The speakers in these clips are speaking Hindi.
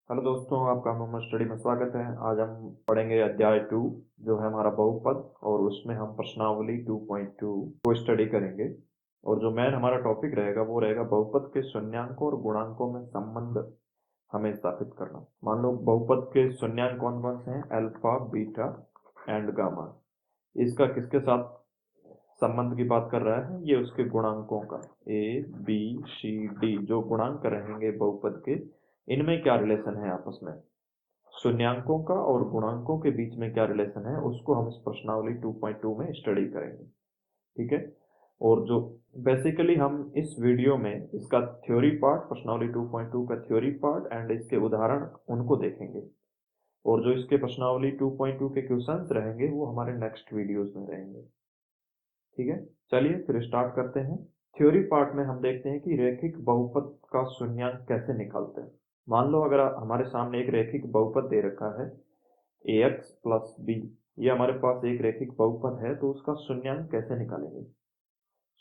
हेलो दोस्तों, आपका मोहम्मद स्टडी में स्वागत है। आज हम पढ़ेंगे अध्याय 2 जो है हमारा बहुपद, और उसमें हम प्रश्नावली 2.2 को स्टडी करेंगे। और जो मेन हमारा टॉपिक रहेगा वो रहेगा बहुपद के शून्यांकों और गुणांकों में संबंध हमें स्थापित करना। मान लो बहुपद के शून्यांक कौन कौन से हैं, अल्फा, बीटा एंड गामा। इसका किसके साथ संबंध की बात कर रहा है, ये उसके गुणांकों का, ए बी सी डी जो गुणांक रहेंगे बहुपद के, इनमें क्या रिलेशन है आपस में, शून्यांकों का और गुणांकों के बीच में क्या रिलेशन है, उसको हम इस प्रश्नावली 2.2 में स्टडी करेंगे। ठीक है। और जो बेसिकली हम इस वीडियो में इसका थ्योरी पार्ट, प्रश्नावली 2.2 का थ्योरी पार्ट एंड इसके उदाहरण उनको देखेंगे। और जो इसके प्रश्नावली 2.2 के क्वेश्चंस रहेंगे वो हमारे नेक्स्ट वीडियोस में रहेंगे। ठीक है, चलिए फिर स्टार्ट करते हैं। थ्योरी पार्ट में हम देखते हैं कि रैखिक बहुपद का शून्यांक कैसे निकालते हैं। मान लो अगर हमारे सामने एक रैखिक बहुपद दे रखा है ax प्लस बी, ये हमारे पास एक रैखिक बहुपद है, तो उसका शून्यांक कैसे निकालेंगे।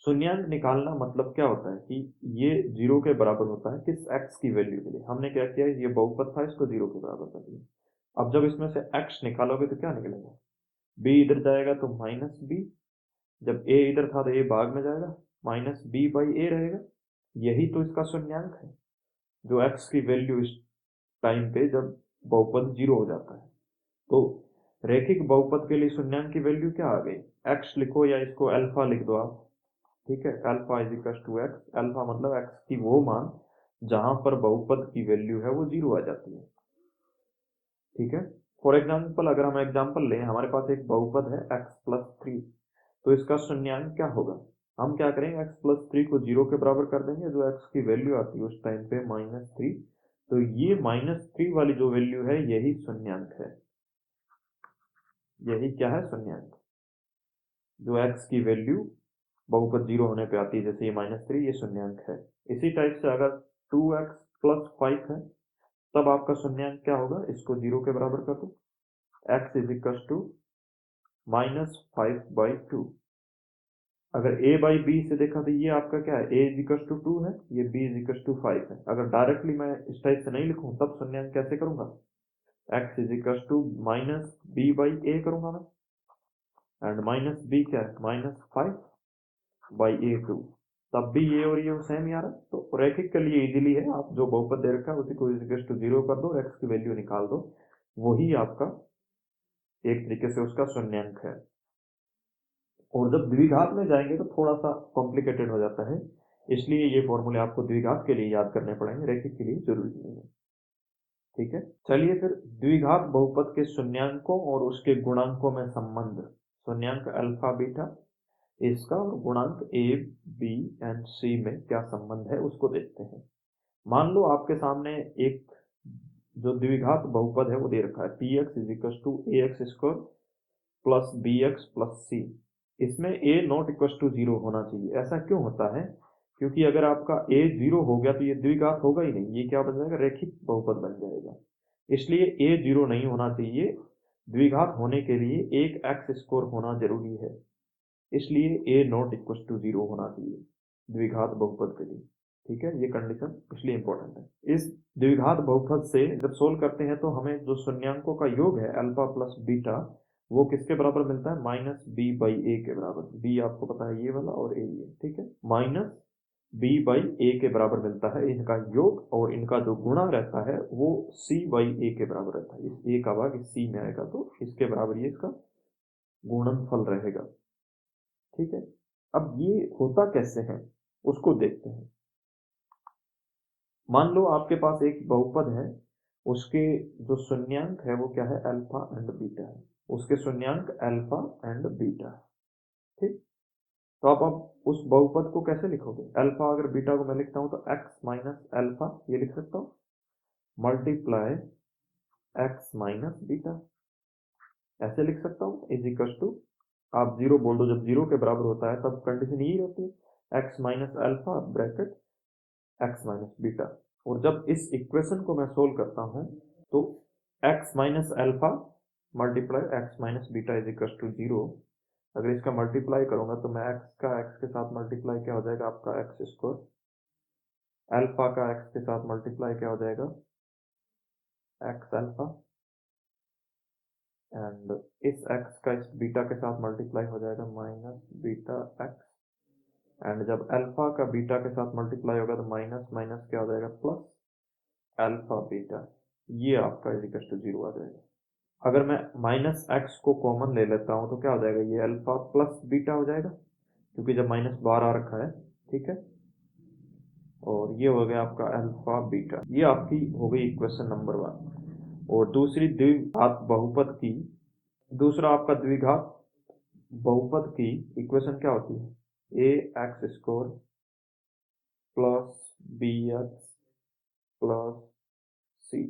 शून्यांक निकालना मतलब क्या होता है कि ये जीरो के बराबर होता है किस x की वैल्यू के लिए। हमने क्या किया, ये बहुपद था, इसको जीरो के बराबर कर दिया। अब जब इसमें से x निकालोगे तो क्या निकलेगा, b इधर जाएगा तो माइनस बी, जब a इधर था तो a भाग में जाएगा, माइनस बी बाई ए रहेगा। यही तो इसका शून्यांक है, जो x की वैल्यू इस टाइम पे जब बहुपद जीरो हो जाता है। तो रैखिक बहुपद के लिए शून्यांक की वैल्यू क्या आ गई, x लिखो या इसको अल्फा लिख दो आप। ठीक है, alpha is equal to x. Alpha मतलब x की वो मान जहां पर बहुपद की वैल्यू है वो जीरो आ जाती है। ठीक है। फॉर एग्जाम्पल अगर हम एग्जाम्पल लें, हमारे पास एक बहुपद है x प्लस थ्री, तो इसका शून्यांक क्या होगा। हम क्या करेंगे, x प्लस थ्री को जीरो के बराबर कर देंगे, जो x की वैल्यू आती है उस टाइम पे माइनस थ्री। तो ये माइनस थ्री वाली जो वैल्यू है यही शून्यांक है। यही क्या है, शून्यांक। जो x की वैल्यू बहुपद जीरो होने पे आती है, जैसे ये माइनस थ्री, ये शून्यांक है। इसी टाइप से अगर 2x प्लस फाइव है, तब आपका शून्यांक क्या होगा, इसको जीरो के बराबर कर दो, x is equal to minus five by two. अगर a बाई बी से देखा तो ये आपका क्या है, a is equal to two है, ये b is equal to five है। अगर डायरेक्टली मैं इस टाइप से नहीं लिखूं तब शून्यांक कैसे करूंगा, x is equal to minus B by A करूंगा मैं, एंड माइनस बी क्या है, minus five by A two. तब भी ये और ये सेम ही आ रहा है। तो रैखिक के लिए इजीली है, आप जो बहुपद दे रखा है उसी को इक्वल टू जीरो कर दो और x की वैल्यू निकाल दो, वही आपका एक तरीके से उसका शून्यांक है। और जब द्विघात में जाएंगे तो थोड़ा सा कॉम्प्लिकेटेड हो जाता है, इसलिए ये फॉर्मूले आपको द्विघात के लिए याद करने पड़ेंगे, रैखिक के लिए जरूरी नहीं है। ठीक है, चलिए फिर द्विघात बहुपद के शून्यांकों और उसके गुणांकों में संबंध। शून्यांक अल्फा बीटा, इसका और गुणांक ए बी एंड सी में क्या संबंध है उसको देखते हैं। मान लो आपके सामने एक जो द्विघात बहुपद है वो दे रखा है, P X is equal to A X square plus B X plus C. इसमें a not equal to zero होना चाहिए। ऐसा क्यों होता है, क्योंकि अगर आपका a जीरो हो गया तो ये द्विघात होगा ही नहीं, ये क्या बन जाएगा, रैखिक बहुपद बन जाएगा। इसलिए a जीरो नहीं होना चाहिए। द्विघात होने के लिए एक एक्स स्क्वायर होना जरूरी है, इसलिए a not equal to zero होना चाहिए द्विघात बहुपद के लिए। ठीक है, ये कंडीशन इसलिए इंपॉर्टेंट है। इस द्विघात बहुपद से जब सोल्व करते हैं तो हमें जो शून्यांकों का योग है अल्फा प्लस बीटा, वो किसके बराबर मिलता है, माइनस बी बाई ए के बराबर। बी आपको पता है ये वाला, और ए ये, ठीक है, माइनस बी बाई ए के बराबर मिलता है इनका योग, और इनका जो गुणा रहता है वो सी बाई ए के बराबर रहता है। इस ए का भाग इस सी में आएगा तो इसके बराबर ये इसका गुणनफल रहेगा। ठीक है, अब ये होता कैसे है उसको देखते हैं। मान लो आपके पास एक बहुपद है, उसके जो शून्यांक है वो क्या है, अल्फा एंड बीटा है। उसके शून्यांक अल्फा एंड बीटा है। ठीक, तो आप उस बहुपद को कैसे लिखोगे, अल्फा अगर बीटा को मैं लिखता हूं तो एक्स माइनस अल्फा ये लिख सकता हूं, मल्टीप्लाई एक्स माइनस बीटा ऐसे लिख सकता हूं, इज इक्वल टू, आप जीरो बोल दो, जब जीरो के बराबर होता है तब कंडीशन यही होती है, x minus alpha bracket x minus beta. और जब इस इक्वेशन को मैं सोल्व करता हूं तो x minus alpha multiply x minus beta is equal to zero. अगर इसका मल्टीप्लाई करूंगा तो मैं एक्स का एक्स के साथ मल्टीप्लाई क्या हो जाएगा, आपका एक्स स्क्वायर, अल्फा का एक्स के साथ मल्टीप्लाई क्या हो जाएगा, एक्स अल्फा, एंड इस एक्स का इस बीटा के साथ मल्टीप्लाई हो जाएगा माइनस बीटा एक्स, एंड जब अल्फा का बीटा के साथ मल्टीप्लाई होगा तो माइनस माइनस क्या हो जाएगा प्लस अल्फा बीटा, ये आपका इजिकल टू 0 आ जाएगा। अगर मैं माइनस एक्स को कॉमन ले लेता हूं तो क्या हो जाएगा, ये अल्फा प्लस बीटा हो जाएगा, क्योंकि जब माइनस बार आ रखा है, ठीक है। और ये हो गया आपका अल्फा बीटा, ये आपकी हो गई इक्वेशन नंबर 1। और दूसरी द्विघात बहुपद की, दूसरा आपका द्विघात बहुपद की इक्वेशन क्या होती है, A X square plus B X plus C,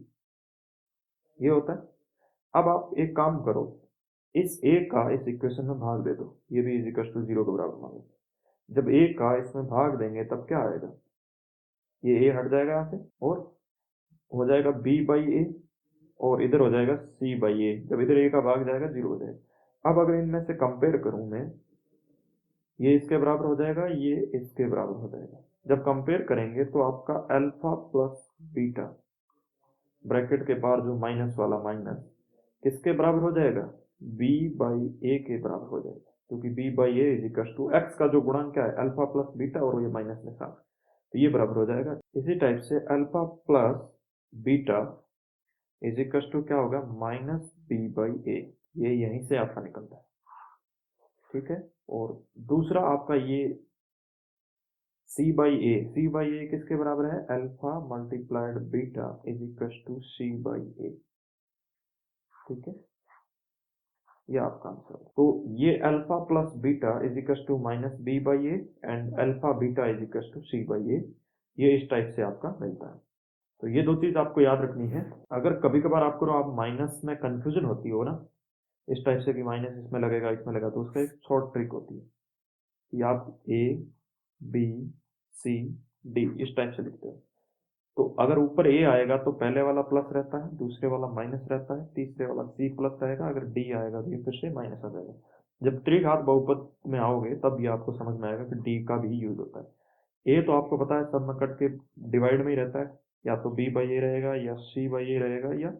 ये होता है। अब आप एक काम करो, इस ए का इस इक्वेशन में भाग दे दो, ये भी इज इक्वल टू 0 के बराबर मान लो। जब ए का इसमें भाग देंगे तब क्या आएगा, ये ए हट जाएगा यहाँ से और हो जाएगा बी बाई ए, और इधर हो जाएगा सी बाई ए। जब इधर ए का भाग जाएगा 0 हो जाएगा। अब अगर इनमें से कंपेयर करूं मैं, ये इसके बराबर हो जाएगा, ये इसके बराबर हो जाएगा। जब कंपेयर करेंगे तो आपका अल्फा प्लस बीटा ब्रैकेट के बाहर जो माइनस वाला माइनस किसके बराबर हो जाएगा, b बाई ए के बराबर हो जाएगा, क्योंकि b by a is equal to x का जो गुणांक क्या है अल्फा प्लस बीटा, और ये माइनस में साथ, तो ये बराबर हो जाएगा। इसी टाइप से alpha plus beta is equal to क्या होगा, माइनस b बाई ए, ये यहीं से आपका निकलता है, ठीक है। और दूसरा आपका ये c बाई ए किसके बराबर है, alpha multiplied beta is equal to c by A, ठीक है। ये आपका आंसर है। तो ये alpha plus beta is equal to minus B by A, and alpha beta is equal to C by A, ये इस टाइप से आपका मिलता है। तो ये दो चीज आपको याद रखनी है। अगर कभी कभार आपको आप माइनस में कंफ्यूजन होती हो ना, इस टाइप से कि माइनस इसमें लगेगा इसमें लगेगा, तो उसका एक शॉर्ट ट्रिक होती है कि आप ए बी सी डी इस टाइप से लिखते हो। तो अगर ऊपर ए आएगा तो पहले वाला प्लस रहता है, दूसरे वाला माइनस रहता है, तीसरे वाला सी प्लस रहेगा, अगर डी आएगा तो ये फिर से माइनस आ जाएगा। जब त्रिघात बहुपद में आओगे तब ये आपको समझ में आएगा कि डी का भी यूज होता है। ए तो आपको पता है सब में कट के डिवाइड में ही रहता है, या तो बी बाई ए रहेगा या सी बाई ए रहेगा या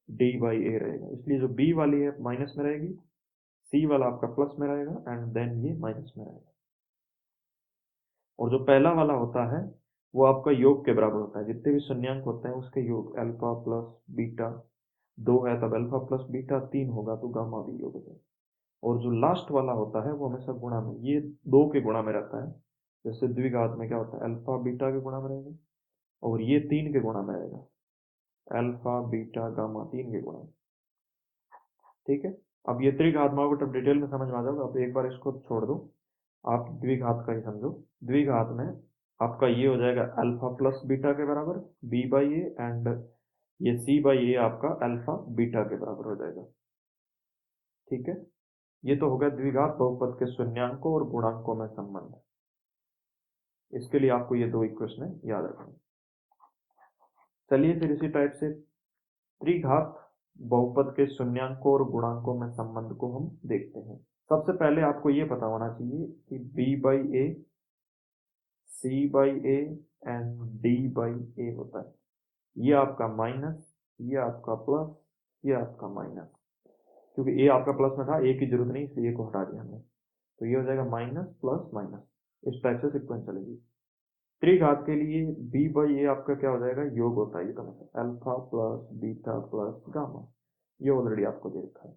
डी बाई ए रहेगा, इसलिए जो बी वाली है माइनस में रहेगी, सी वाला आपका प्लस में रहेगा, एंड देन ये माइनस में रहेगा। और जो पहला वाला होता है वो आपका योग के बराबर होता है, जितने भी शून्यांक होते हैं उसके योग, अल्फा प्लस बीटा 2 है तब अल्फा प्लस बीटा 3 होगा तो गामा भी योग है। और जो लास्ट वाला होता है वो हमेशा गुणा में, ये 2 के गुणा में रहता है। जैसे द्विघात में क्या होता है, अल्फा बीटा के गुणा में रहेगा, और ये 3 के गुणा में रहेगा, अल्फा बीटा गामा 3 के गुणा में, ठीक है। अब ये त्रिघात में आपको डिटेल में समझ में आ जाएगा, अब एक बार इसको छोड़ दो, आप द्विघात का ही समझो। द्विघात में आपका ये हो जाएगा अल्फा प्लस बीटा के बराबर बी बाई ए, एंड ये सी बाई ए आपका अल्फा बीटा के बराबर हो जाएगा, ठीक है। ये तो हो गया द्विघात बहुपद के शून्यांकों और गुणांकों में संबंध। इसके लिए आपको ये दो इक्वेशन याद रखनी। चलिए फिर इसी टाइप से त्रिघात बहुपद के शून्यांकों और गुणांकों में संबंध को हम देखते हैं। सबसे पहले आपको ये पता होना चाहिए कि b by A, C by A and D by A होता है। ये आपका माइनस, ये आपका प्लस, ये आपका माइनस, क्योंकि ए आपका प्लस में था, ए की जरूरत नहीं इसलिए ए को हटा दिया हमने, तो ये हो जाएगा माइनस प्लस माइनस, इस टाइप से सीक्वेंस चलेगी। त्रिघात के लिए b बाई ए आपका क्या हो जाएगा, योग होता है, ये तो alpha plus beta plus gamma, ये ऑलरेडी आपको दे रखा है।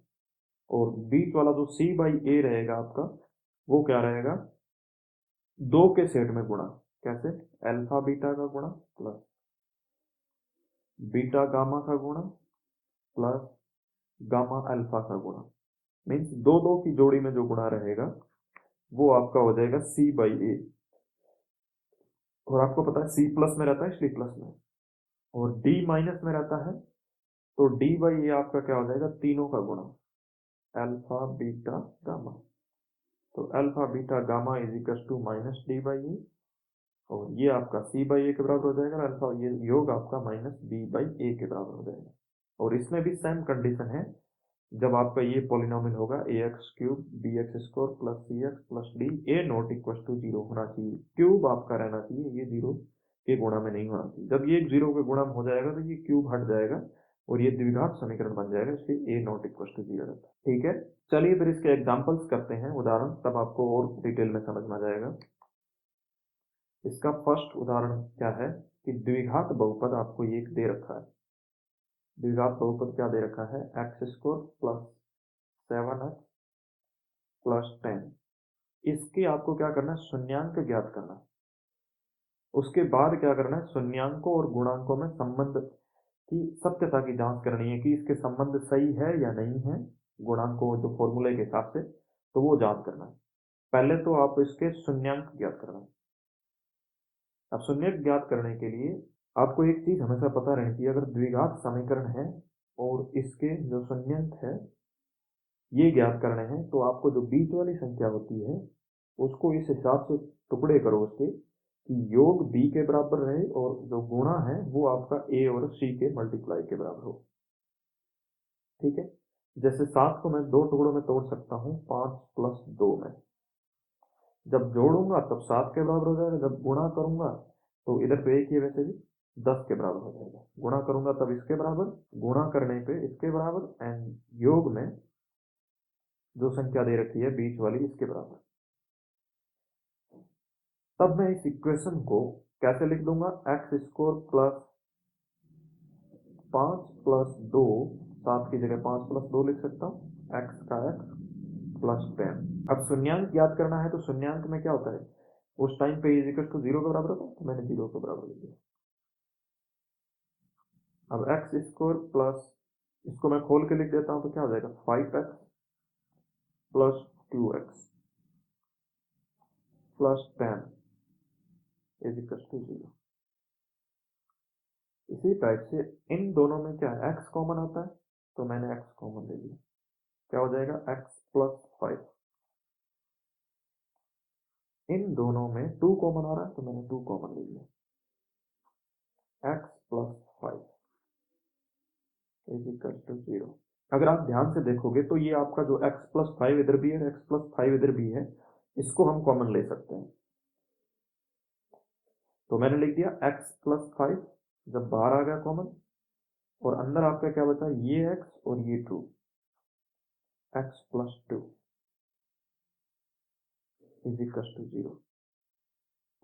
और बीच वाला जो c बाई ए रहेगा आपका, वो क्या रहेगा, 2 के सेट में गुणा, कैसे, अल्फा बीटा का गुणा प्लस बीटा गामा का गुणा प्लस गामा अल्फा का गुणा, मीन्स 2 की जोड़ी में जो गुणा रहेगा वो आपका हो जाएगा c बाई ए। और आपको पता है c प्लस में रहता है इसलिए प्लस में, और d माइनस में रहता है तो d बाई ए आपका क्या हो जाएगा, तीनों का गुणा, अल्फा बीटा गामा, तो alpha beta gamma is equal to minus D by A, और ये आपका c बाई ए के बराबर हो जाएगा, अल्फा ये योग आपका माइनस b बाई ए के बराबर हो जाएगा। और इसमें भी सेम कंडीशन है, जब आपका ये पॉलिनोमियल होगा A X cube B X square plus C X plus D, A not equal to 0 होना चाहिए, क्यूब आपका रहना चाहिए, ये 0 के गुणा में नहीं होना चाहिए। जब ये 0 के गुणा में हो जाएगा तो ये क्यूब हट जाएगा, और ये द्विघात समीकरण बन जाएगा, इसलिए a नॉट इक्वल टू 0 रहता है। ठीक है, चलिए फिर इसके एग्जांपल्स करते हैं, उदाहरण, तब आपको और डिटेल में समझ में आ जाएगा। इसका फर्स्ट उदाहरण क्या है कि द्विघात बहुपद आपको ये दे रखा है। द्विघात बहुपद क्या दे रखा है, x² प्लस 7x प्लस 10। इसके आपको क्या करना है, शून्यांक ज्ञात करना है। उसके बाद क्या करना है, शून्यांकों और गुणांकों में संबंध की सत्यता की जांच करनी है कि इसके संबंध सही है या नहीं है, गुणांकों जो फॉर्मूले के हिसाब से, तो वो जांच करना है। पहले तो आप इसके शून्यांक ज्ञात करना है। अब शून्यक ज्ञात करने के लिए आपको एक चीज हमेशा पता रहनी चाहिए, अगर द्विघात समीकरण है और इसके जो शून्यंक है ये ज्ञात करने हैं, तो आपको जो बीच वाली संख्या होती है उसको इस हिसाब से टुकड़े करो उसके कि योग b के बराबर रहे और जो गुणा है वो आपका a और c के मल्टीप्लाई के बराबर हो। ठीक है, जैसे 7 को मैं 2 टुकड़ों में तोड़ सकता हूँ 5 प्लस 2 में। जब जोड़ूंगा तब 7 के बराबर हो जाएगा, जब गुणा करूंगा तो इधर पे एक ही है वैसे भी, 10 के बराबर हो जाएगा। गुणा करूंगा तब इसके बराबर, गुणा करने पे इसके बराबर, एंड योग में जो संख्या दे रखी है बीच वाली इसके बराबर। तब मैं इस इक्वेशन को कैसे लिख दूंगा, x² प्लस 5 प्लस 2, 7 की जगह 5 प्लस 2 लिख सकता हूँ, x का x प्लस 10। अब शून्यांक याद करना है, तो शून्यांक में क्या होता है, उस टाइम पे इज इक्वल टू 0 के बराबर होता है, तो मैंने 0 के बराबर लिख दिया। अब x² प्लस, इसको मैं खोल के लिख देता हूँ तो क्या हो जाएगा, 5x plus 2x plus 10 is equal to 0। इसी टाइप से इन दोनों में क्या है, x कॉमन आता है, तो मैंने x कॉमन ले लिया, क्या हो जाएगा, x प्लस 5। इन दोनों में 2 कॉमन आ रहा है, तो मैंने 2 कॉमन ले लिया, x plus 5 is equal to 0। अगर आप ध्यान से देखोगे तो ये आपका जो x प्लस 5 इधर भी है, x प्लस 5 इधर भी है, इसको हम कॉमन ले सकते हैं। तो मैंने लिख दिया x प्लस 5, जब बाहर आ गया कॉमन, और अंदर आपका क्या बचा, ये x और ये 2, x plus 2 is equal to 0।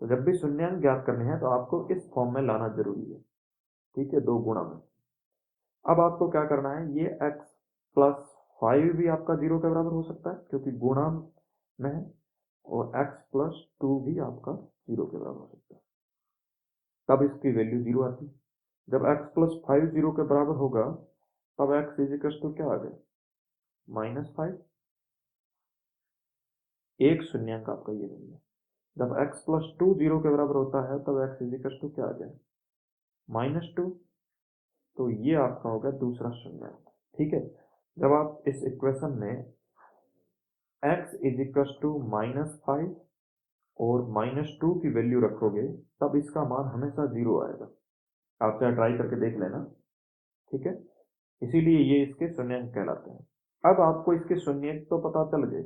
तो जब भी शून्यांक ज्ञात करने हैं तो आपको इस फॉर्म में लाना जरूरी है। ठीक है, 2 गुणा में। अब आपको क्या करना है, ये x प्लस 5 भी आपका 0 के बराबर हो सकता है क्योंकि गुणा में है, और x प्लस 2 भी आपका 0 के बराबर हो सकता है, तब इसकी वैल्यू 0 आती है। जब x प्लस 5 0 के बराबर होगा तब x इज इक्वल टू क्या आ गया, -5। एक शून्यांक आपका ये बन गया। जब x प्लस 2 0 के बराबर होता है तब x इज इक्वल टू क्या आ गया, -2। तो ये आपका होगा दूसरा शून्यांक। ठीक है, जब आप इस इक्वेशन में x इज इक्वल टू -5 और -2 की वैल्यू रखोगे तब इसका मान हमेशा 0 आएगा। आप चाहे ट्राई करके देख लेना। ठीक है, इसीलिए ये इसके शून्यांक कहलाते हैं। अब आपको इसके शून्यक तो पता चल गए,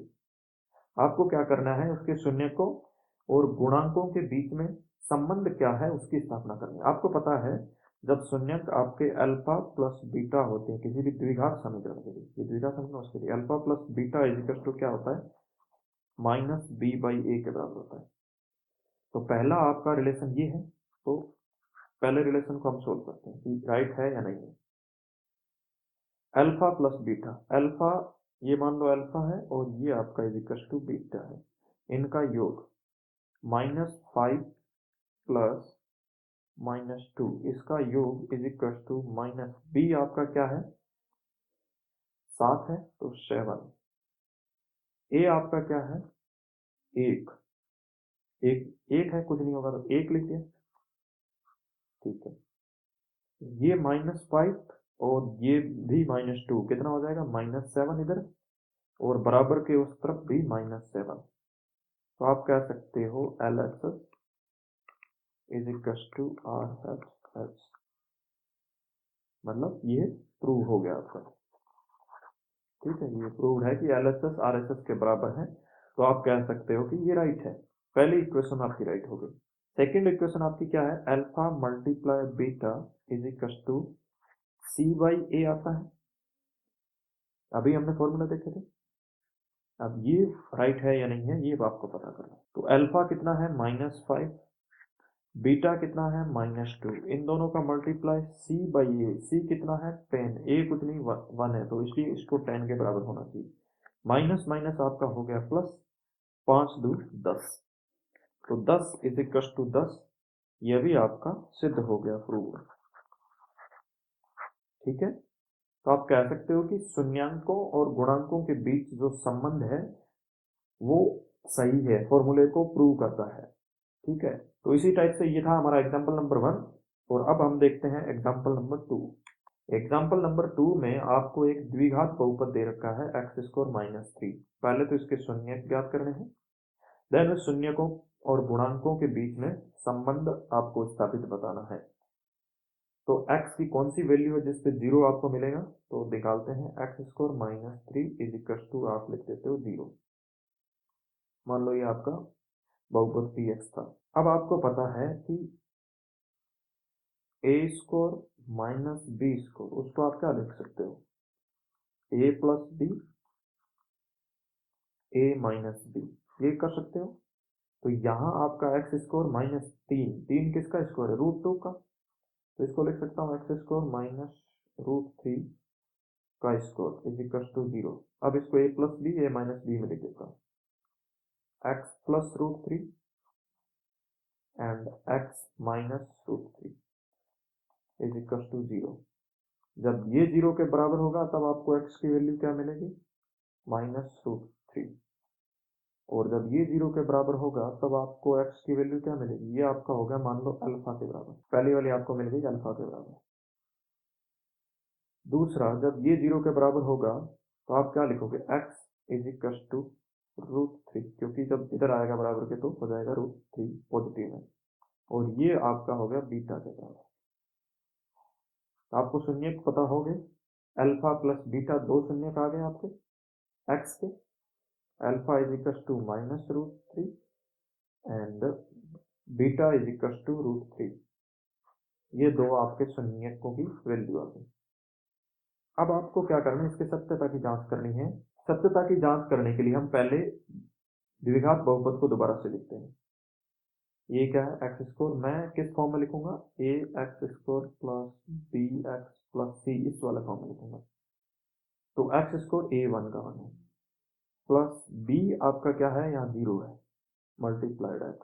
आपको क्या करना है, उसके शून्य को और गुणांकों के बीच में संबंध क्या है उसकी स्थापना करनी है। आपको पता है जब शून्यक आपके अल्फा प्लस बीटा होते हैं किसी भी द्विघात समीकरण के लिए, ये द्विघात समीकरण उसके लिए alpha plus beta is equal to क्या होता है, -b/a के बराबर होता है। तो पहला आपका रिलेशन ये है, तो पहले रिलेशन को हम सोल्व करते हैं कि राइट है या नहीं है। अल्फा प्लस बीटा, अल्फा ये मान लो अल्फा है और ये आपका इज इक्वल टू बीटा है, इनका योग -5 प्लस -2, इसका योग इज इक्वल टू -b आपका क्या है, 7 है तो 7। a आपका क्या है, 1, एक है, कुछ नहीं होगा तो 1 लिख दिया। ठीक है, ये -5 और ये भी -2 कितना हो जाएगा, -7 इधर, और बराबर के उस तरफ भी -7। तो आप कह सकते हो LHS is equal to RHS, मतलब ये प्रूव हो गया आपका। ठीक है, ये प्रूव है कि LHS RHS के बराबर है, तो आप कह सकते हो कि ये राइट है। पहली इक्वेशन आपकी राइट हो गई। सेकेंड इक्वेशन आपकी क्या है, alpha multiply beta is equal to C/A आता है, अभी हमने फॉर्मूला देखे थे। अब ये राइट है या नहीं है ये आपको पता करना है। तो अल्फा कितना है -5, बीटा कितना है -2, इन दोनों का मल्टीप्लाई C/A, C कितना है 10, A कुछ नहीं 1 है, तो इसलिए इसको 10 के बराबर होना चाहिए। माइनस माइनस आपका हो गया प्लस, 5 2 10, तो 10 = 10, यह भी आपका सिद्ध हो गया, प्रूव। ठीक है, तो आप कह सकते हो कि शून्यांकों और गुणांकों के बीच जो संबंध है वो सही है, फॉर्मूले को प्रूव करता है। ठीक है, तो इसी टाइप से ये था हमारा एग्जाम्पल नंबर 1, और अब हम देखते हैं एग्जाम्पल नंबर 2। एग्जाम्पल नंबर 2 में आपको एक द्विघात बहुपद दे रखा है x² -3। पहले तो इसके शून्य ज्ञात करने हैं, देन शून्यकों और गुणांकों के बीच में संबंध आपको स्थापित बताना है। तो x की कौन सी वैल्यू है जिस पे 0 आपको मिलेगा, तो निकालते हैं। x² -3 आप लिख देते हो 0। मान लो ये आपका बहुपद px था। अब आपको पता है कि a² -b², उसको आप क्या लिख सकते हो, a + b, a - b, ये कर सकते हो। तो यहाँ आपका x² -3 किसका स्क्वायर है, √2 का, तो इसको लिख सकता हूँ x² -√3 का स्क्वायर = 0। अब इसको a + b, a - b में लिख देता हूँ, x + √3 and x - √3 = 0। जब ये 0 के बराबर होगा तब आपको x की वैल्यू क्या मिलेगी, -√3, और जब ये 0 के बराबर होगा तब आपको x की वैल्यू क्या मिलेगी, ये आपका होगा मान लो अल्फा के बराबर, पहली वाली आपको मिल गई अल्फा के बराबर। दूसरा, जब ये 0 के बराबर होगा तो आप क्या लिखोगे, x √3, क्योंकि जब इधर आएगा बराबर के तो हो जाएगा √3 पॉजिटिव है, और ये आपका हो गया बीटा के बराबर। आपको शून्यक पता हो गए, अल्फा प्लस बीटा, दो शून्यक आ गए आपके x के, अल्फा -√3 एंड बीटा √3, ये दो आपके शून्यकों की वैल्यू आ गई। अब आपको क्या करना है, इसकी सत्यता की जांच करनी है। सत्यता की जांच करने के लिए हम पहले द्विघात बहुपद को दोबारा से लिखते हैं। ये क्या है, x², मैं किस फॉर्म में लिखूंगा, ax² + bx + c, इस वाला फॉर्म में लिखूंगा। तो x² a1 का 1 है, प्लस b आपका क्या है, यहाँ 0 है, मल्टीप्लाइड x,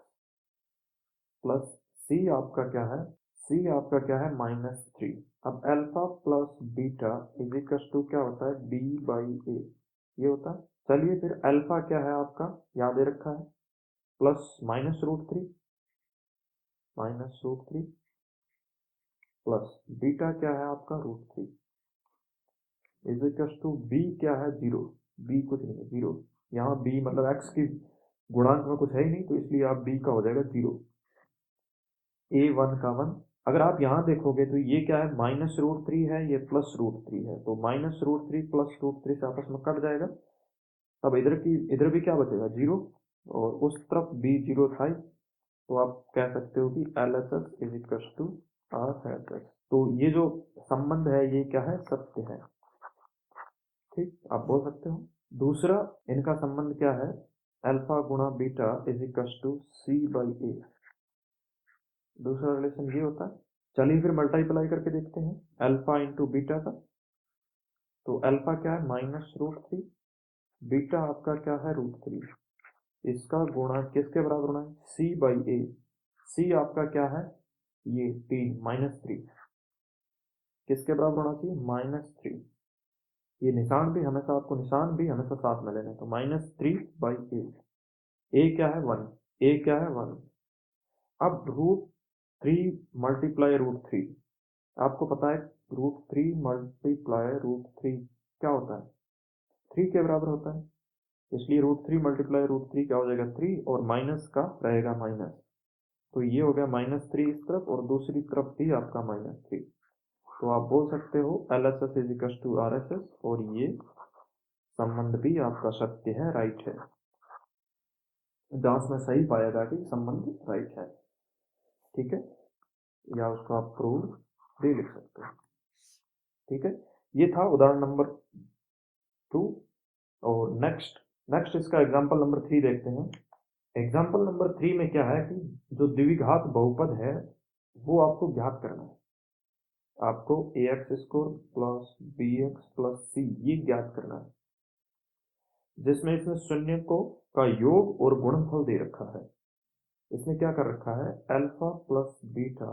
प्लस c आपका क्या है, c आपका क्या है -3। अब अल्फा प्लस बीटा = क्या होता है, b/a, ये होता है। चलिए फिर अल्फा क्या है आपका, याद दे रखा है, प्लस -√3 प्लस बीटा क्या है आपका √3 b क्या है 0, b कुछ नहीं है 0, यहाँ b मतलब x की गुणांक में कुछ है ही नहीं, तो इसलिए आप b का हो जाएगा 0, a1 का 1। अगर आप यहाँ देखोगे तो ये क्या है, -√3 है, ये +√3 है, तो -√3 +√3 से आपस में कट जाएगा। अब इधर भी क्या बचेगा, 0, और उस तरफ भी 0 था ही, तो आप कह सकते हो कि LHS = RHS। तो ये जो संबंध है ये क्या है, सत्य है। ठीक, आप बोल सकते हो। दूसरा, इनका संबंध क्या है, अल्फा गुणा बीटा = c/a, दूसरा रिलेशन ये होता है। चलिए फिर मल्टीप्लाई करके देखते हैं अल्फा इंटू बीटा का। तो अल्फा क्या है, -√3, बीटा आपका क्या है, √3, इसका गुणा किसके बराबर होना है, c/a, c आपका क्या है, ये 3 -3, किसके बराबर होना चाहिए, -3। ये निशान भी हमेशा आपको निशान भी हमेशा साथ में लेना है, तो -3/a, a क्या है 1, a क्या है 1। अब √3 मल्टीप्लाई √3, आपको पता है √3 मल्टीप्लाई √3 क्या होता है, 3 के बराबर होता है, इसलिए √3 मल्टीप्लाई √3 क्या हो जाएगा, 3, और माइनस का रहेगा माइनस, तो ये हो गया -3 इस तरफ, और दूसरी तरफ भी आपका -3। तो आप बोल सकते हो LHS = RHS, और ये संबंध भी आपका सत्य है, राइट है। जांच में सही पाएगा कि संबंध राइट है। ठीक है, या उसको आप प्रूव भी लिख सकते हो। ठीक है, ये था उदाहरण नंबर 2। और नेक्स्ट इसका एग्जाम्पल नंबर 3 देखते हैं। एग्जाम्पल नंबर 3 में क्या है कि जो द्विघात बहुपद है वो आपको ज्ञात करना है। आपको ax square plus bx plus c ये ज्ञात करना है, जिसमें इसने शून्य का योग और गुणनफल दे रखा है। इसने क्या कर रखा है, alpha plus beta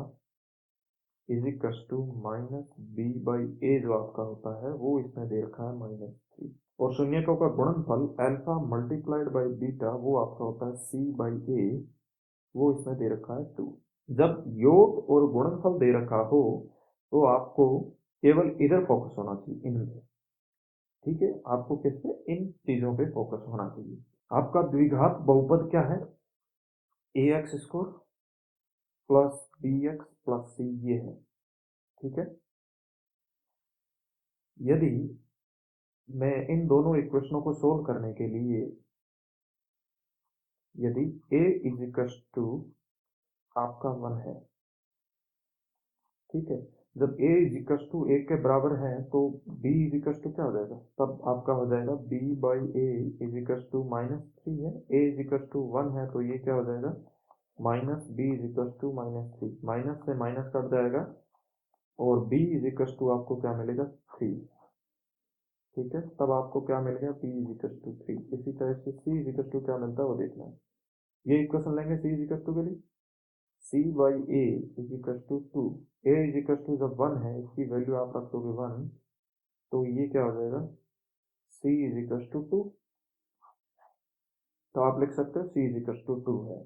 is equal to minus B by A जो आपका होता है वो इसने दे रखा है -3, और शून्यकों का गुणनफल अल्फा मल्टीप्लाइड बाई बीटा वो आपका होता है सी बाई ए, वो इसमें दे रखा है 2। जब योग और गुणनफल दे रखा हो तो आपको केवल इधर फोकस होना चाहिए, इनमें। ठीक है, आपको किस पे, इन चीजों पे फोकस होना चाहिए। आपका द्विघात बहुपद क्या है, ax square plus bx plus c ये है। ठीक है, यदि मैं इन दोनों इक्वेशनों को सोल्व करने के लिए, यदि a इज इक्वल टू आपका 1 है, ठीक है, जब a इज इक्वल टू 1 के बराबर है तो b इज इक्वल टू क्या हो जाएगा, तब आपका हो जाएगा b by a is equal to -3 है, a इज इक्वल टू 1 है तो ये क्या हो जाएगा minus b is equal to -3, minus से माइनस कट जाएगा और b इज इक्वल टू आपको क्या मिलेगा 3। ठीक है, तब आपको क्या मिल गया, b इज इक्वल टू 3। इसी तरह से c इज इक्वल टू क्या मिलता है वो देखना है। ये इक्वेशन लेंगे c इज इक्वल टू के लिए, c by a is equal to 2। a is equal to जब 1 है, इसकी वैल्यू आप रख दोगे 1, तो ये क्या हो जाएगा c इज इक्वल टू 2। तो आप लिख सकते हो c इज इक्वल टू 2 है।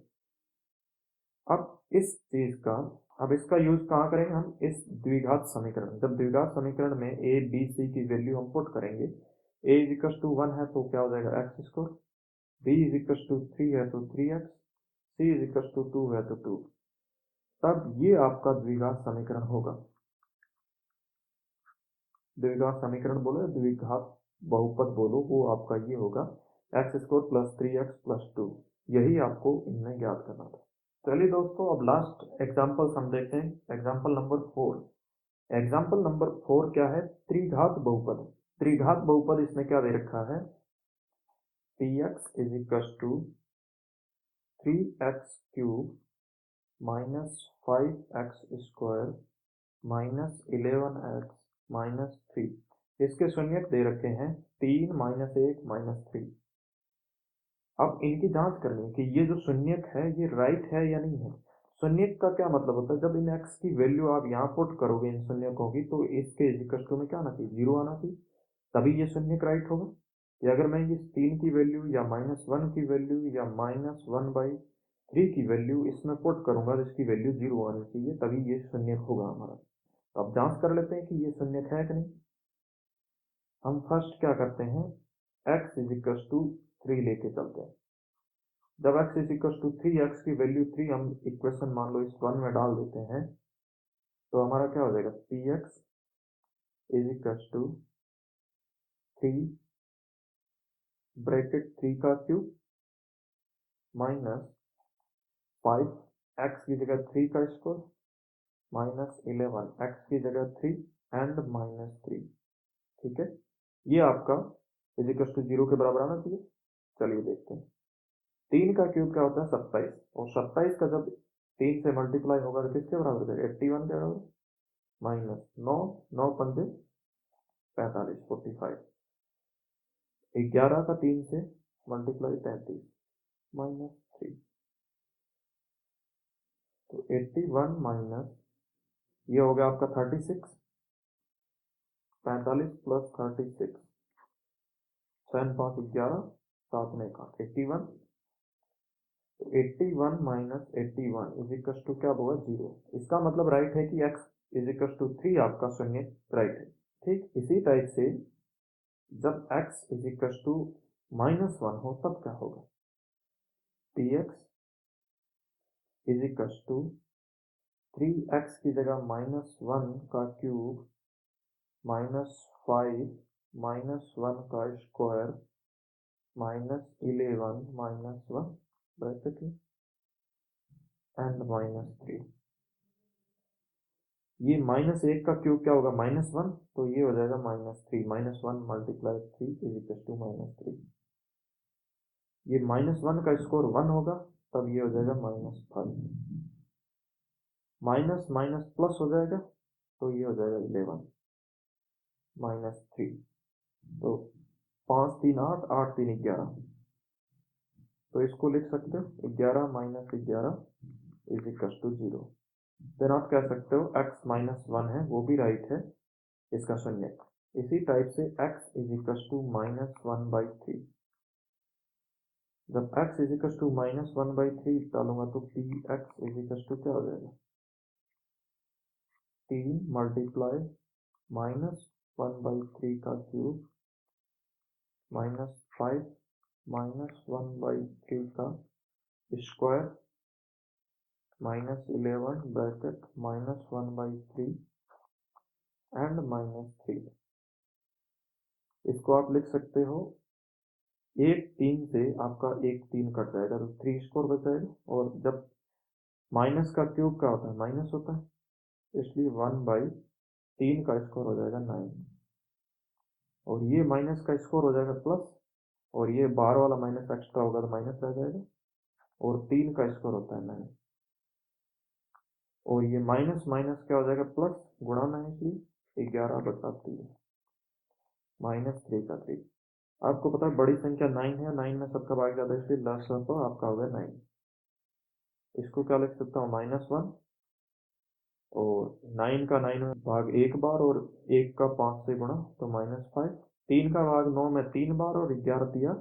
अब इस चीज का, अब इसका यूज कहाँ करेंगे हम, इस द्विघात समीकरण, जब द्विघात समीकरण में a b c की वैल्यू हम पुट करेंगे, a इज इक्वल टू 1 है तो क्या हो जाएगा x square, b is equal to 3 है तो 3x, c is equal to 2 है तो 2। तब ये आपका द्विघात समीकरण होगा। द्विघात समीकरण बोलो, द्विघात बहुपद बोलो, वो आपका ये होगा x square plus 3x plus 2। यही आपको इनमें ज्ञात करना था। चलिए दोस्तों, अब लास्ट एग्जाम्पल हम देखते हैं, एग्जाम्पल नंबर 4। एग्जाम्पल नंबर 4 क्या है, त्रिघात बहुपद। त्रिघात बहुपद इसमें क्या दे रखा है, px is equal to 3x cube minus 5x square minus 11x minus 3। इसके शून्यक दे रखे हैं 3 माइनस 1 माइनस 3। अब इनकी जांच करनी है कि ये जो शून्यक है ये राइट है या नहीं है। शून्यक का क्या मतलब होता है, जब इन x की वैल्यू आप यहाँ पुट करोगे इन शून्यकों की, तो इसके इक्वल टू में क्या आना चाहिए, 0 आना चाहिए, तभी ये शून्यक राइट होगा। या अगर मैं ये 3 की वैल्यू या -1 की वैल्यू या -1/3 की वैल्यू इसमें पुट करूंगा तो इसकी वैल्यू 0 आनी चाहिए, तभी ये शून्यक होगा हमारा। तो अब जांच कर लेते हैं कि ये शून्यक है कि नहीं। हम फर्स्ट क्या करते हैं, x इज इक्वल टू 3 लेके चलते हैं। जब x is equal to 3, x की वैल्यू 3 हम इक्वेशन मान लो इस 1 में डाल देते हैं, तो हमारा क्या हो जाएगा, px is equal to 3 bracket 3 का क्यूब माइनस 5 x की जगह 3 का स्क्वायर माइनस 11 x की जगह 3 एंड -3। ठीक है, ये आपका इज इक्वल टू 0 के बराबर आना चाहिए। चलिए देखते हैं, 3 का क्यूब क्या होता है 27, और 27 का जब 3 से मल्टीप्लाई होगा तो किसके बराबर हो जाएगा, 81 के बराबर, माइनस 9, 9 पंजे 45, 45, 11 का 3 से मल्टीप्लाई 33 माइनस 3, तो 81 माइनस ये हो गया आपका 36, 45 प्लस 36, 7 5 11, 7 में का 81, तो 81 माइनस 81 इज इक्वल टू क्या होगा 0। इसका मतलब राइट है कि x इज इक्वल टू 3 आपका शून्य राइट है। ठीक इसी टाइप से जब x इज इक्वल टू -1 हो तब क्या होगा, px is equal to 3x की जगह -1 का क्यूब माइनस 5 -1 का स्क्वायर माइनस 11 -1 ब्रैकेट में एंड -3। ये -1 का क्यूब क्या होगा -1, तो ये हो जाएगा -3, -1 मल्टीप्लाई 3 इज इक्वल टू -3। ये -1 का स्कोर 1 होगा, तब ये हो जाएगा -5। माइनस माइनस प्लस हो जाएगा, तो ये हो जाएगा 11 -3। तो 5 3 8, 8 3 11, तो इसको लिख सकते हो 11 - 11 इज इक्वल टू 0। देन आप कह सकते हो x -1 है, वो भी राइट है, इसका शून्य। इसी टाइप से x इज इक्वल टू -1/3। जब x इज इक्वल टू -1/3 डालूंगा तो px इज इक्वल टू क्या हो जाएगा, 3 मल्टीप्लाई -1/3 का क्यूब -5 -1/3 का स्क्वायर -11 ब्रैकेट -1/3 एंड -3। इसको आप लिख सकते हो 1 3 से आपका 1 3 कट जाएगा, तो 3 स्क्वायर बच जाएगा। और जब माइनस का क्यूब क्या होता है, माइनस होता है, इसलिए 1/3 का स्क्वायर हो जाएगा 9। और ये माइनस का स्क्वायर हो जाएगा प्लस, और ये बाहर वाला माइनस एक्स्ट्रा होगा तो माइनस रह जाएगा, और 3 का स्क्वायर होता है 9। और ये माइनस माइनस क्या हो जाएगा, प्लस, गुणा 9, इसलिए 11/3 -3 का 3। आपको पता है बड़ी संख्या 9 है, 9 में सबका भाग ज्यादा, इसलिए लास्ट तो आपका हो गया 9। इसको क्या लिख सकता हूँ, -1, और 9 का 9 में भाग एक बार, और 1 का 5 से गुणा तो -5। 3 का भाग 9 में 3 बार, और 11 दिया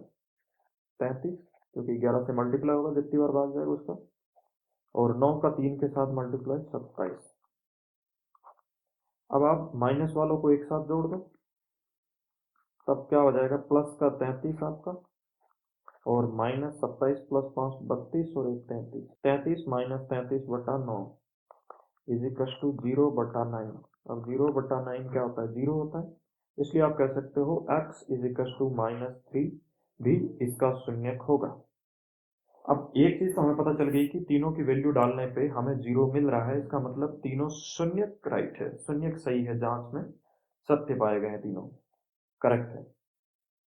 33, क्योंकि 11 से मल्टीप्लाई होगा जितनी बार भाग जाएगा उसका, और 9 का 3 के साथ मल्टीप्लाई 27। अब आप माइनस वालों को एक साथ जोड़ दो, तब क्या हो जाएगा, प्लस का 33 आपका, और -27 + 5 32, और 1 33। 33 - 33/9 इज इक्वल टू 0/9। अब 0/9 क्या होता है, 0 होता है, इसलिए आप कह सकते हो x इज इक्वल टू -3 भी इसका शून्यक होगा। अब एक चीज तो हमें पता चल गई कि तीनों की वैल्यू डालने पे हमें 0 मिल रहा है, इसका मतलब तीनों शून्यक राइट है, शून्यक सही है, जांच में सत्य पाए गए हैं, तीनों करेक्ट है।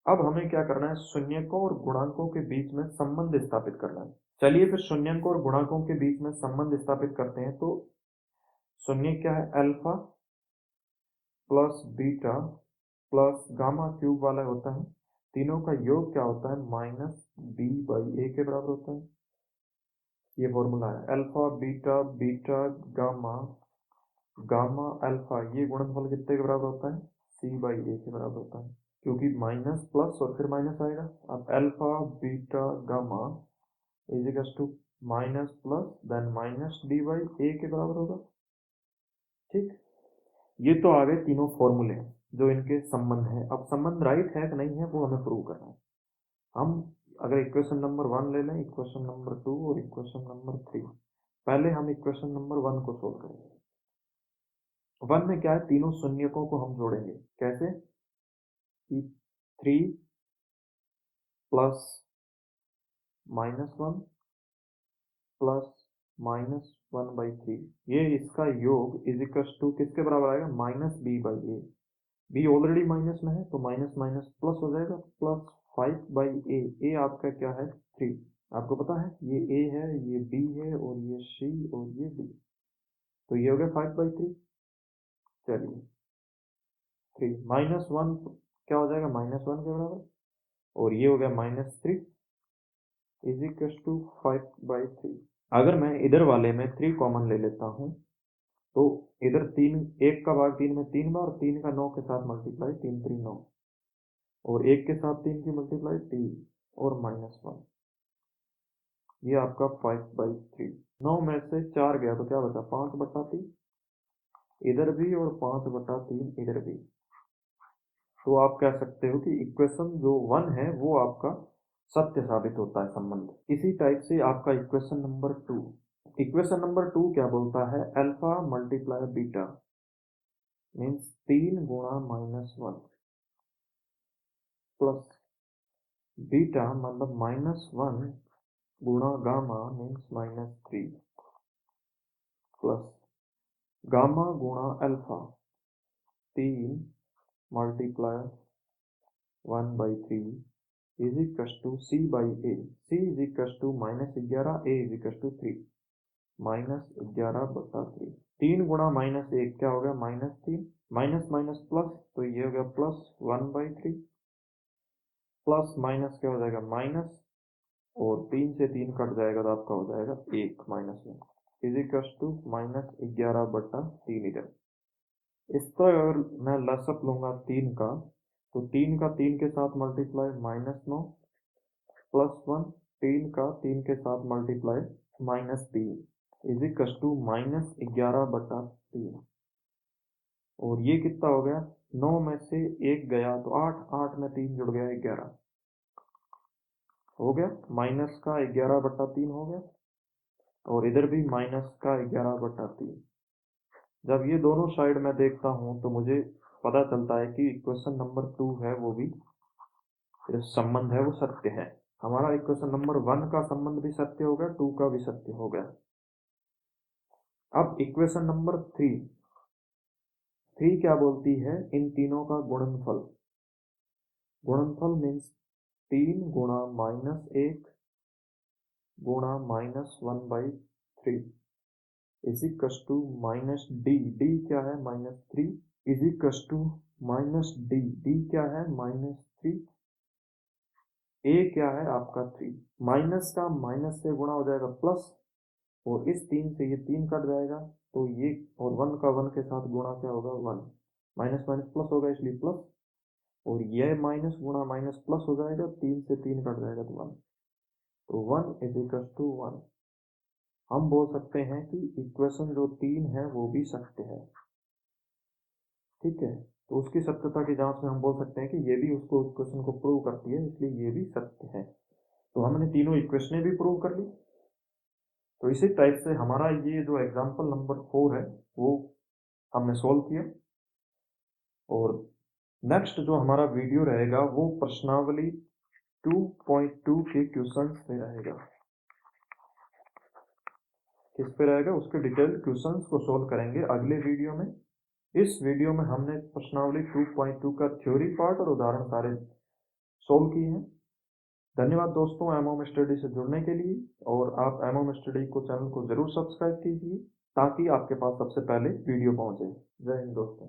अब हमें क्या करना है, शून्यकों और गुणांकों के बीच में संबंध स्थापित करना है। चलिए फिर शून्यकों और गुणांकों के बीच में संबंध स्थापित करते हैं। तो शून्य क्या है, alpha plus beta plus gamma cube वाला होता है, तीनों का योग क्या होता है, -b/a के बराबर होता है। ये फॉर्मूला है, alpha beta beta gamma gamma alpha, ये गुणनफल कितने के बराबर होता है, c/a के बराबर होता है, क्योंकि माइनस प्लस और फिर माइनस आएगा। अब alpha beta gamma is equal to minus plus then minus d/a के बराबर होगा। ठीक, ये तो आ गए तीनों फॉर्मूले जो इनके संबंध है। अब संबंध राइट है कि नहीं है वो हमें प्रूव करना है। हम अगर इक्वेशन नंबर 1 ले लें, इक्वेशन नंबर 2 और इक्वेशन नंबर 3, पहले हम इक्वेशन नंबर 1 को सोल्व करेंगे। 1 में क्या है, तीनों शून्यकों को हम जोड़ेंगे, कैसे कि 3 प्लस -1 प्लस -1/3, ये इसका योग इज इक्वल टू किसके बराबर आएगा, -b/a। b ऑलरेडी माइनस में है, तो माइनस माइनस प्लस हो जाएगा, प्लस 5/a। a आपका क्या है, 3। आपको पता है ये a है, ये b है, और ये c, और ये d, तो ये हो गया 5/3। चलिए 3 -1 क्या हो जाएगा, -1 के बराबर, और ये हो गया -3 इज इक्वल टू 5/3। अगर मैं इधर वाले में 3 कॉमन ले लेता हूँ, तो इधर 3, 1 का भाग 3 में 3 बार, 3 का 9 के साथ मल्टीप्लाई, 3 3 9, और 1 के साथ 3 की मल्टीप्लाई 3, और -1, ये आपका 5/3। 9 में से 4 गया तो क्या बचा, 5/3 इधर भी, और 5/3 इधर भी। तो आप कह सकते हो कि इक्वेशन जो 1 है वो आपका सत्य साबित होता है संबंध। इसी टाइप से आपका इक्वेशन नंबर 2, इक्वेशन नंबर 2 क्या बोलता है, अल्फा मल्टीप्लाई बीटा मीन्स 3 गुणा -1 प्लस बीटा मतलब -1 गुणा गामा मीन्स -3 प्लस गामा गुणा alpha 3 multiply 1/3 is equal to C by A. C is equal to -11, a is equal to 3, -11/3। 3 गुणा -1 क्या हो गया? -3, माइनस माइनस प्लस, तो ये हो गया +1/3, प्लस माइनस क्या हो जाएगा? माइनस, और 3 से 3 कट जाएगा तो आपका हो जाएगा 1 -1 इज इक्वल टू -11/3 इधर। इस तरह अगर मैं लसअप लूंगा 3 का, तो 3 का 3 के साथ मल्टीप्लाई -9 +1, 3 का 3 के साथ मल्टीप्लाई -3 इज इक्वल टू -11/3। और ये कितना हो गया? 9 में से 1 गया तो 8, 8 में 3 जुड़ गया 11 हो गया, माइनस का 11/3 हो गया, और इधर भी माइनस का 11/3। जब ये दोनों साइड में देखता हूं तो मुझे पता चलता है कि इक्वेशन नंबर 2 है वो भी संबंध है वो सत्य है। हमारा इक्वेशन नंबर 1 का संबंध भी सत्य हो गया, 2 का भी सत्य हो गया। अब इक्वेशन नंबर 3 क्या बोलती है? इन तीनों का गुणनफल। गुणनफल मीन्स 3 गुणा -1 गुणा -1/3 is equal to -d। d क्या है? -3 is equal to -d। d क्या है? -3। a क्या है? आपका 3। माइनस का माइनस से गुणा हो जाएगा प्लस, और इस 3 से ये 3 कट जाएगा, तो ये, और 1 का 1 के साथ गुणा क्या होगा? 1, माइनस माइनस प्लस होगा इसलिए प्लस, और यह माइनस गुणा माइनस प्लस हो जाएगा, 3 से 3 कट जाएगा तो 1, तो 1 इज इक्वल टू 1। हम बोल सकते हैं कि इक्वेशन जो 3 है वो भी सत्य है। ठीक है, तो उसकी सत्यता की जांच में हम बोल सकते हैं कि ये भी उसको इक्वेशन को प्रूव करती है, इसलिए ये भी सत्य है। तो हमने तीनों इक्वेशनें भी प्रूव कर ली। तो इसी टाइप से हमारा ये जो एग्जाम्पल नंबर 4 है वो हमने सोल्व किया। और नेक्स्ट जो हमारा वीडियो रहेगा वो प्रश्नावली 2.2 के क्वेश्चंस में रहेगा। किस पे रहेगा? उसके डिटेल क्वेश्चंस को सोल्व करेंगे अगले वीडियो में। इस वीडियो में हमने प्रश्नावली 2.2 का थ्योरी पार्ट और उदाहरण सारे सोल्व किए हैं। धन्यवाद दोस्तों एमओएम स्टडी से जुड़ने के लिए, और आप एमओएम स्टडी को चैनल को जरूर सब्सक्राइब कीजिए ताकि आपके पास सबसे पहले वीडियो पहुंचे। जय हिंद दोस्तों।